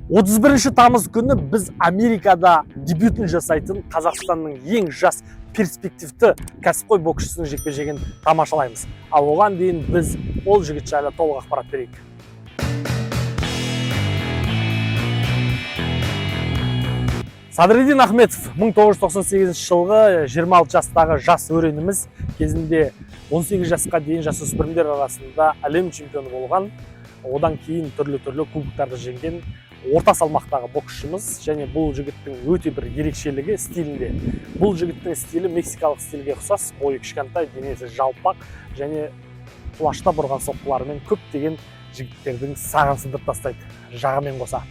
31 тамыз күні біз Америкада дебютін жасайтын Қазақстанның ең жас перспективті кәсіпқой боксшысының жекпе-жегін тамашалаймыз. Ал оған дейін біз ол жігіт жайлы толық ақпарат берейік. Садриддин Ахметов 1998 жылғы 26 жастағы жас өреніміз, кезінде 18 жасқа дейін жасөспірімдер арасында әлем чемпионы болған, одан кейін түрлі кубоктарды жеңген орта салмақтағы боксшымыз. Және бұл жігіттің өте бір ерекшелігі стилінде. Бұл жігіттің стилі мексикалық стильге ұқсас, бойы кішкентай, денесі жалпақ және құлаштап ұрған соққыларымен көптеген жігіттердің сағын сындырып тастайды, жағымен қоса.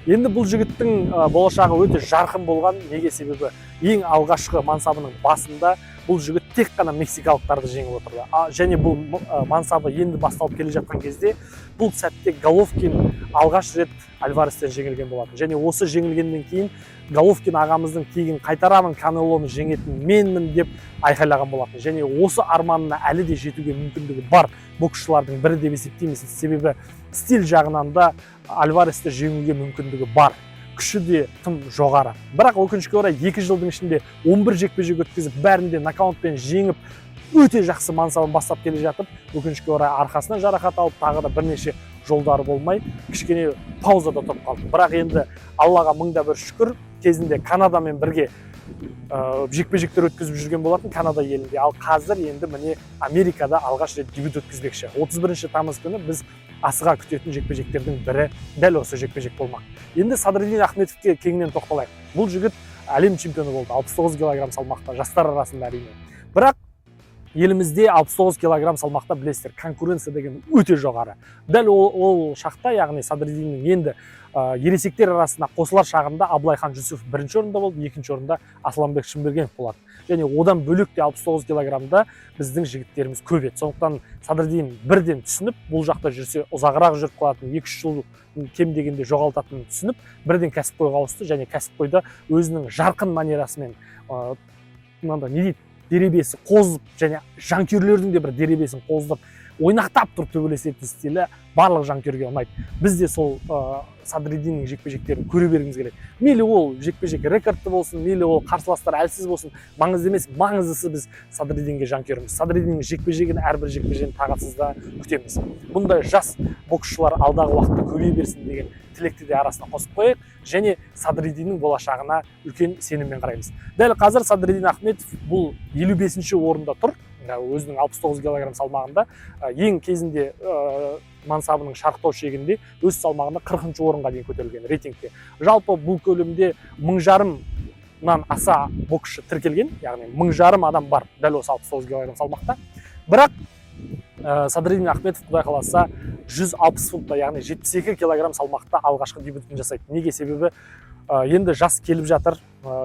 Енді бұл жігіттің болашағы өте жарқын болған. Неге? Себебі ең алғашқы мансабының басында бұл жігіт тек қана мексикалықтарды жеңіп отырды. Және бұл мансабы енді басталып келе жатқан кезде бұл сәтте Головкин алғаш рет Альварестен жеңілген болатын. Және осы жеңілгеннен кейін Головкин ағамыздың кегін қайтарамын, Канелоны жеңетін менмін деп айқайлаған болатын. Және осы арманына әлі де жетуге мүмкіндігі бар боксшылардың бірі деп есептейміз. Себебі стиль жағынан да Альваресті жеңуге мүмкіндігі бар. Күші де тым жоғары. Бірақ өкінішке орай 2 жылдың ішінде 11 жекпе-жек өткізіп, бәрінде нокаутпен жеңіп, өте жақсы мансабын бастап келе жатып, өкінішке орай арқасынан жарақат алып, тағы да бірнеше жолдары болмай, кішкене паузада тұрып қалды. Бірақ енді Аллаға мыңда бір шүкір, кезінде Канадамен бірге жекпе-жектер өткізіп жүрген болатын, Канада елінде. Ал қазір енді міне Америкада алғаш рет дебют өткізбекші. 31 тамыз күні біз асыға күтетін жекпе-жектердің бірі дәл осы жекпе-жек болмақ. Енді Садриддин Ахметовке кеңінен тоқталайық. Бұл жігіт әлем чемпионы болды, 69 кг салмақта, жастар арасында әрине. Бірақ елімізде 69 кг салмақта білесіздер, конкуренция деген өте жоғары. Дәл ол шақта, яғни Садриддиннің енді ересектер арасында қосылар шағында Абылайхан Жүсіп бірінші орында болды, екінші орында Асланбек Шынбергенов болады. Және одан бөлек те 69 кг-да біздің жігіттеріміз көп еді. Сондықтан Садриддин бірден түсініп, бұл жақта жүрсе ұзағырақ жүріп қалатын, 2-3 жыл кем дегенде жоғалтатынын түсініп, бірден кәсіпқойға ауысты. Және кәсіпқойда өзінің жарқын манерасымен деребесі қозып, және жанкүйерлердің де бір деребесін қозып, ойнақтап тұрып төбелесетін стилі барлық жанкүйерге ұнайды. Біз де сол Садриддиннің жекпе-жектерін көре бергіміз келеді. Мейлі ол жекпе-жек рекордты болсын, мейлі ол қарсыластар әлсіз болсын, маңызды емес, маңыздысы біз Садриддинге жанкүйеріміз. Садриддиннің жекпе-жегін, әрбір жекпе-жегін тағатсызда күтеміз. Бұндай жас боксшылар алдағы уақытта көбейе берсін деген тілекті де арасына қосып қояйық. Және Садриддиннің болашағына үлкен сеніммен қараймыз. Дәл қазір Садриддин Ахметов бұл 55-ші орында тұр. Өзінің 69 кг салмағында, ең кезінде мансабының шарықтау шегінде өз салмағында 40-ші орынға дейін көтерілген рейтингте. Жалпы бұл көлемде 1500-нан аса боксшы тіркелген, яғни 1500 адам бар дәл осы 69 кг салмақта. Бірақ Садриддин Ахметов, құдай қаласа, 160 фунтта, яғни 72 кг салмақта алғашқы дебютін жасайды. Неге? Себебі енді жас келіп жатыр,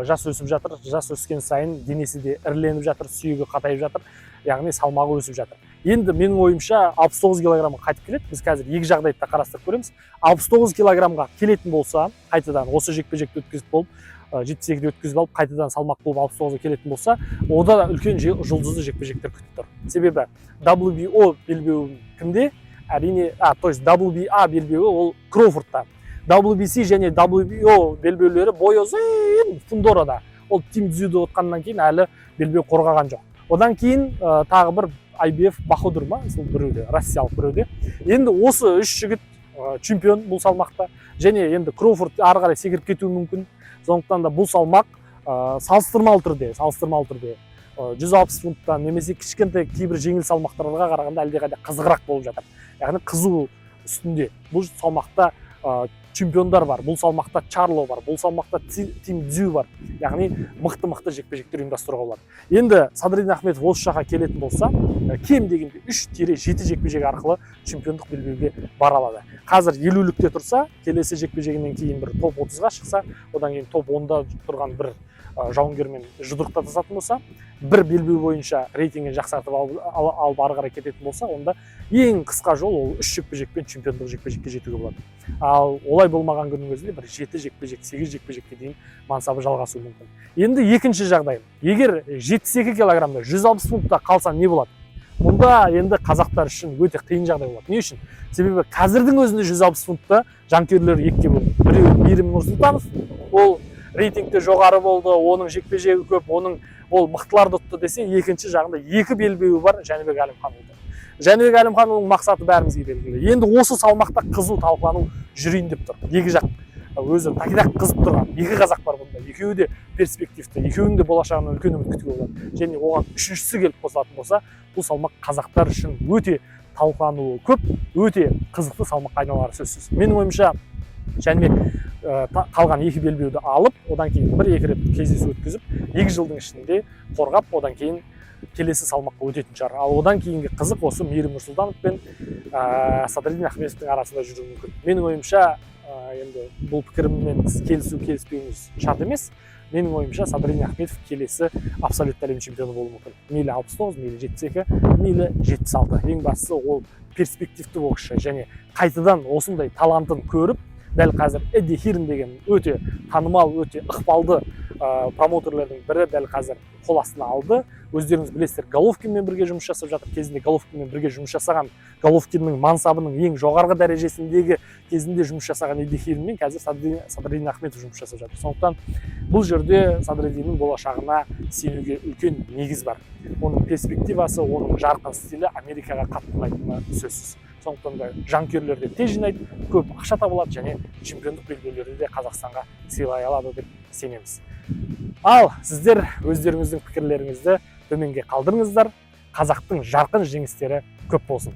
жас өсіп жатыр, жас өскен сайын денесі де іріленіп жатыр, сүйегі қатайып жатыр, яғни салмағы өсіп жатыр. Енді менің ойымша 69 кг-ға қайтып келеді. Біз қазір екі жағдайды да қарастырып көреміз. 69 кг-ға келетін болса, қайтадан осы жекпе-жекті өткізіп болып, 72-де өткізіп алып, қайтадан салмақ болып 69-ға келетін болса, ода үлкен жұлдызды жекпе-жектер күтіп тұр. Себебі WBO белбеуі кімде? Әрине, то есть WBA белбеуі ол Кроуфордта. WBC және WBO белбеулері бойы ұзын Фундорада. Ол Тим Дзюді отқаннан кейін әлі белбеу қорғаған жоқ. Одан кейін тағы бір IBF Бахудур ма? Сол біреуде, Россиялық біреуде. Енді осы үш жігіт чемпион бұл салмақта. Және енді Кроуфорд ары қарай секіріп кетуі мүмкін. Сондықтан да бұл салмақ салыстырмалы түрде 160 фунттан немесе кішкентай кейбір жеңіл салмақтарға қарағанда әлдеқайда қызығырақ болып жатыр. Яғни қызу үстінде. Бұл салмақта чемпиондар бар, бұл салмақта Чарло бар, бұл салмақта Тим Дзю бар. Яғни мықты жекпе-жектер ұйымдастыруға болады. Енді Садриддин Ахметов осы жаққа келетін болса, кем дегенде 3-7 жекпе-жек арқылы чемпиондық белбеуге бара алады. Қазір 50-лікте тұрса, келесі жекпе-жегінен кейін бір топ 30-ға шықса, одан кейін топ 10-да тұрған бір жауынгермен жұдырықтасатын болса, бір белбеу бойынша рейтингін жақсартып алып ары қарай кететін болса, онда ең қысқа жол ол 3 жекпе-жекпен чемпиондық жекпе-жекке жетуге болады. Ал олай болмаған күннің өзінде бір 7 жекпе-жек, 8 жекпе-жекке дейін мансабы жалғасуы мүмкін. Енді екінші жағдай. Егер 72 кг-да 160 фунтта қалса не болады? Мұнда енді қазақтар үшін өте қиын жағдай болады. Не үшін? Себебі қазірдің өзінде 160 фунтта жанкүйерлер екіге бөлінді. Біреу Мейірім Нұрсұлтанов, ол рейтингте жоғары болды, оның жекпе-жегі көп, ол мықтыларды ұтты десе, екінші жағында екі белбеуі бар Жәнібек Әлімханұлы. Жәнібек Әлімханұлының мақсаты бәрімізге белгілі. Енді осы салмақта қызу талқылану жүрейін деп тұр. Екі жақ өзі тәкідақ қызып тұрған екі қазақ бар бұнда. Екеуі де перспективті, екеуінің де болашағынан үлкен үміт күтуге болады. Және оған үшіншісі келіп қосылатын болса, бұл салмақ қазақтар үшін өте талқылануы көп, өте қызықты салмаққа айналары сөзсіз. Менің ойымша Жәнібек қалған екі белбеуді алып, одан кейін бір-екі рет кездесу өткізіп, 2 жылдың ішінде қорғап, одан кейін келесі салмаққа өтетін шығар. Ал одан кейінгі қызық осы Мейірім Нұрсұлтанов пен Садриддин Ахметовтың арасында жүруі мүмкін. Менің ойымша, енді бұл пікіріммен келіспеуіміз шарт емес. Менің ойымша Садриддин Ахметов келесі абсолютті әлем чемпионы болуы мүмкін. Мейлі 69, мейлі 72, мейлі 76. Ең бастысы ол перспективті боксшы және қайтадан осындай талантын көріп, дәл қазір Эдди Хирн деген өте танымал, өте ықпалды промоутерлердің бірі дәл қазір қол астына алды. Өздеріңіз білесіздер, Головкинмен бірге жұмыс жасап жатыр. Кезінде Головкинмен бірге жұмыс жасаған, Головкиннің мансабының ең жоғарғы дәрежесіндегі кезінде жұмыс жасаған Эдди Хирнмен қазір Садриддин Ахметов жұмыс жасап жатыр. Сондықтан бұл жерде Садриддиннің болашағына сенуге үлкен негіз бар. Оның перспективасы, оның жарқын стилі Америкаға қатты ұнайтыны сөзсіз. Сондықтан да жанкүйерлер де тез жинайды, көп ақша табылады және чемпиондық белбеулерді де Қазақстанға сыйлай алады деп сенеміз. Ал сіздер өздеріңіздің пікірлеріңізді төменге қалдырыңыздар. Қазақтың жарқын жеңістері көп болсын.